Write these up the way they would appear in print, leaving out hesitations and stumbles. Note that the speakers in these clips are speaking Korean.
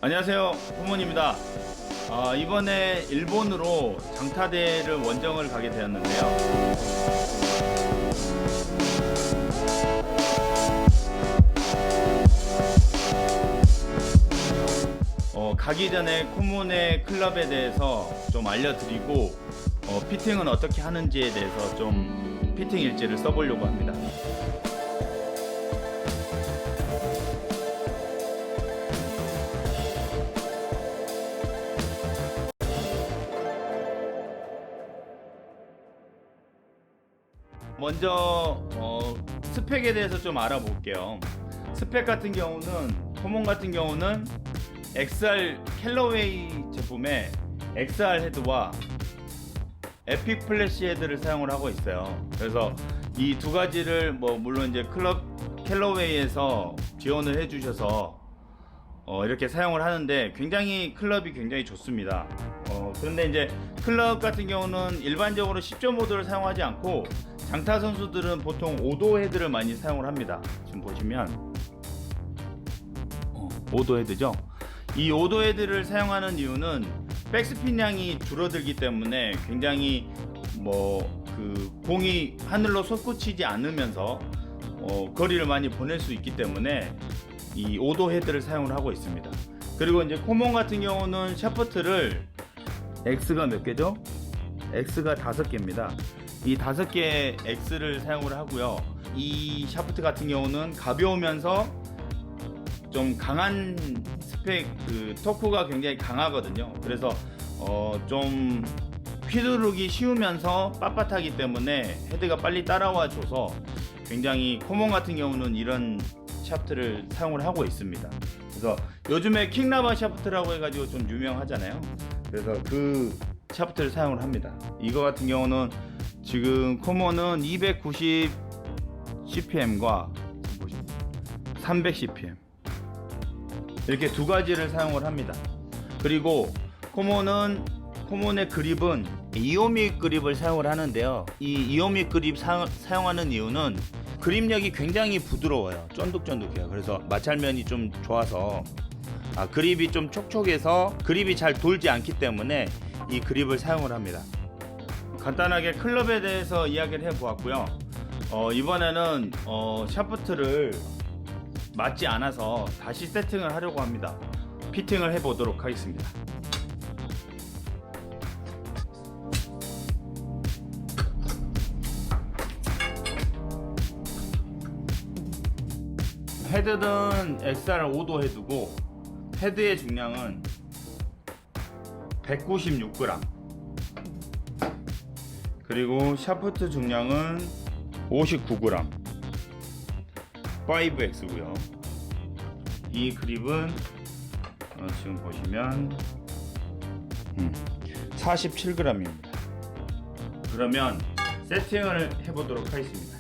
안녕하세요, 후문입니다. 이번에 일본으로 장타대를 원정을 가게 되었는데요. 가기 전에 코모네 클럽에 대해서 좀 알려드리고 피팅은 어떻게 하는지에 대해서 좀 피팅 일지를 써보려고 합니다. 먼저 스펙에 대해서 좀 알아볼게요. 스펙 같은 경우는 코몬 같은 경우는 XR 캘러웨이 제품의 XR 헤드와 에픽 플래시 헤드를 사용을 하고 있어요. 그래서 이 두 가지를 물론 이제 클럽 캘러웨이에서 지원을 해주셔서 이렇게 사용을 하는데 클럽이 굉장히 좋습니다. 그런데 이제 클럽 같은 경우는 일반적으로 10점 모드를 사용하지 않고 장타 선수들은 보통 5도 헤드를 많이 사용을 합니다. 지금 보시면 5도 헤드죠. 이 5도 헤드를 사용하는 이유는 백스핀 양이 줄어들기 때문에 굉장히 공이 하늘로 솟구치지 않으면서 거리를 많이 보낼 수 있기 때문에 이 5도 헤드를 사용을 하고 있습니다. 그리고 이제 코몬 같은 경우는 샤프트를 X가 몇 개죠? X가 5개입니다. 이 5개의 X를 사용을 하고요. 이 샤프트 같은 경우는 가벼우면서 좀 강한 스펙, 토크가 굉장히 강하거든요. 그래서 좀 휘두르기 쉬우면서 빳빳하기 때문에 헤드가 빨리 따라와 줘서 굉장히 코몬 같은 경우는 이런 샤프트를 사용을 하고 있습니다. 그래서 요즘에 킹라바 샤프트라고 해가지고 좀 유명하잖아요. 그래서 그 샤프트를 사용을 합니다. 이거 같은 경우는 지금 코몬은 290 CPM과 300 CPM 이렇게 두 가지를 사용을 합니다. 그리고 코몬의 그립은 이오미 그립을 사용을 하는데요. 이 이오미 그립 사용하는 이유는 그립력이 굉장히 부드러워요. 쫀득쫀득해요. 그래서 마찰면이 좀 좋아서 그립이 좀 촉촉해서 그립이 잘 돌지 않기 때문에 이 그립을 사용을 합니다. 간단하게 클럽에 대해서 이야기를 해보았고요. 이번에는 샤프트를 맞지 않아서 다시 세팅을 하려고 합니다. 피팅을 해보도록 하겠습니다. 헤드는 XR 5도 헤드고 헤드의 중량은 196g 그리고 샤프트 중량은 59g 5X고요. 이 그립은 지금 보시면 47g입니다. 그러면 세팅을 해보도록 하겠습니다.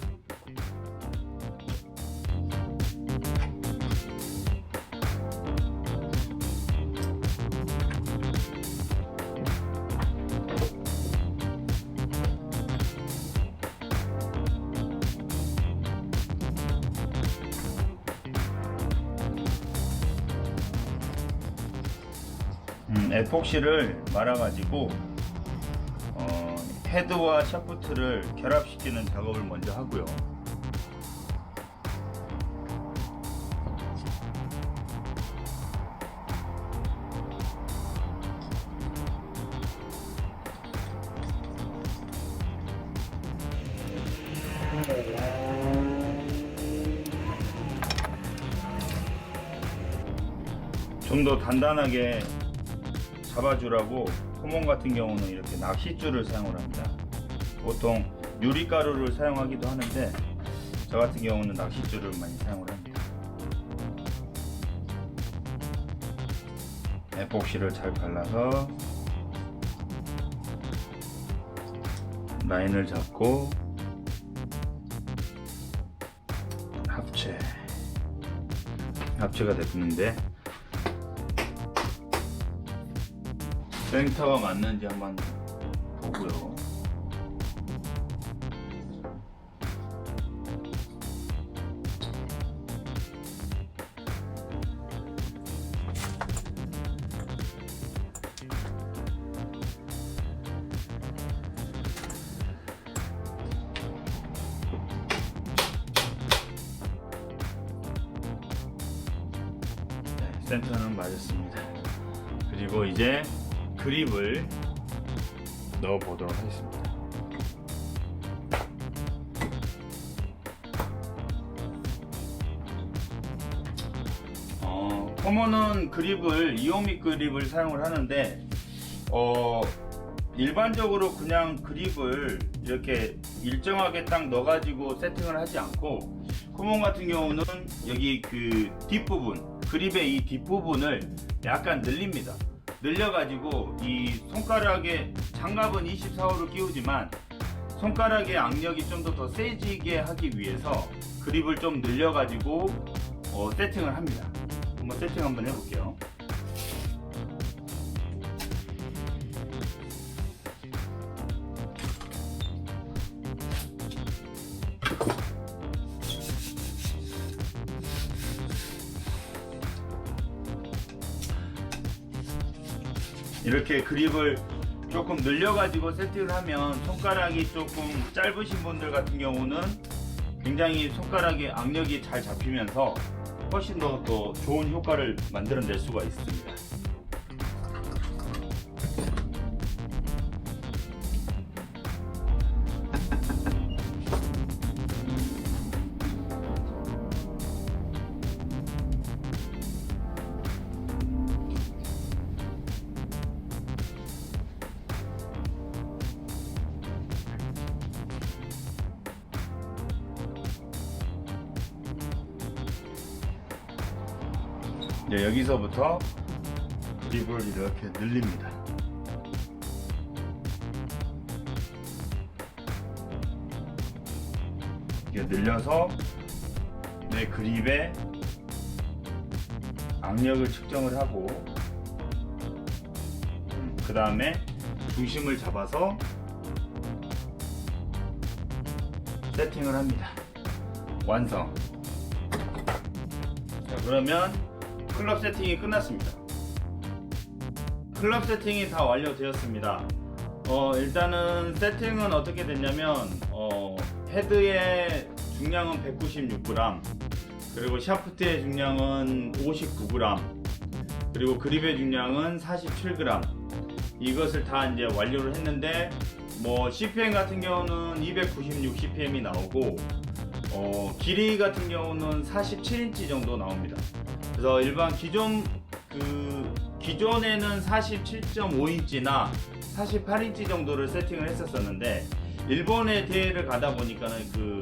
에폭시를 말아가지고 헤드와 샤프트를 결합시키는 작업을 먼저 하고요. 좀 더 단단하게 잡아주라고 코몬 같은 경우는 이렇게 낚싯줄을 사용을 합니다. 보통 유리가루를 사용하기도 하는데 저 같은 경우는 낚싯줄을 많이 사용을 합니다. 에폭시를 잘 발라서 라인을 잡고 합체가 됐는데 센터가 맞는지 한번 보고요. 센터는 맞았습니다. 그리고 이제 그립을 넣어 보도록 하겠습니다. 코모는 그립을 이오미 그립을 사용을 하는데 일반적으로 그냥 그립을 이렇게 일정하게 딱 넣어가지고 세팅을 하지 않고 코몬 같은 경우는 여기 그 뒷부분 그립의 이 뒷부분을 약간 늘립니다. 늘려가지고 이 손가락에 장갑은 24호를 끼우지만 손가락의 악력이 좀 더 세지게 하기 위해서 그립을 좀 늘려가지고 세팅을 합니다. 한번 세팅 한번 해볼게요. 이렇게 그립을 조금 늘려가지고 세팅을 하면 손가락이 조금 짧으신 분들 같은 경우는 굉장히 손가락의 악력이 잘 잡히면서 훨씬 더 또 좋은 효과를 만들어낼 수가 있습니다. 이제 여기서부터 그립을 이렇게 늘립니다. 이렇게 늘려서 내 그립의 악력을 측정을 하고 그 다음에 중심을 잡아서 세팅을 합니다. 완성. 자, 그러면 클럽 세팅이 끝났습니다. 클럽 세팅이 다 완료되었습니다. 일단은 세팅은 어떻게 됐냐면 헤드의 중량은 196g, 그리고 샤프트의 중량은 59g, 그리고 그립의 중량은 47g. 이것을 다 이제 완료를 했는데 CPM 같은 경우는 296 CPM이 나오고 길이 같은 경우는 47인치 정도 나옵니다. 그래서 일반 기존에는 47.5인치나 48인치 정도를 세팅을 했었는데 일본의 대회를 가다 보니까는 그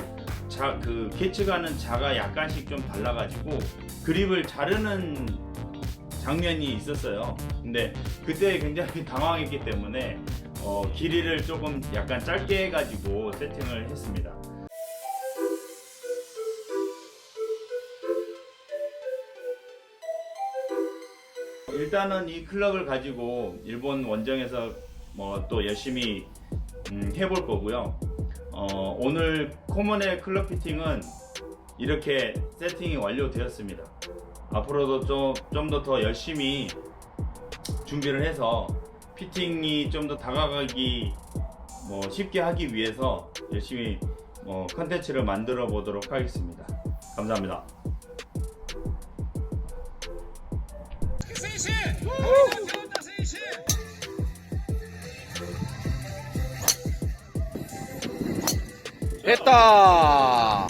계측하는 자가 약간씩 좀 달라가지고 그립을 자르는 장면이 있었어요. 근데 그때 굉장히 당황했기 때문에 길이를 조금 약간 짧게 해가지고 세팅을 했습니다. 일단은 이 클럭을 가지고 일본 원정에서 또 열심히 해볼 거고요. 오늘 코몬의 클럭 피팅은 이렇게 세팅이 완료되었습니다. 앞으로도 좀 더 열심히 준비를 해서 피팅이 좀 더 다가가기 쉽게 하기 위해서 열심히 컨텐츠를 만들어 보도록 하겠습니다. 감사합니다. 됐다.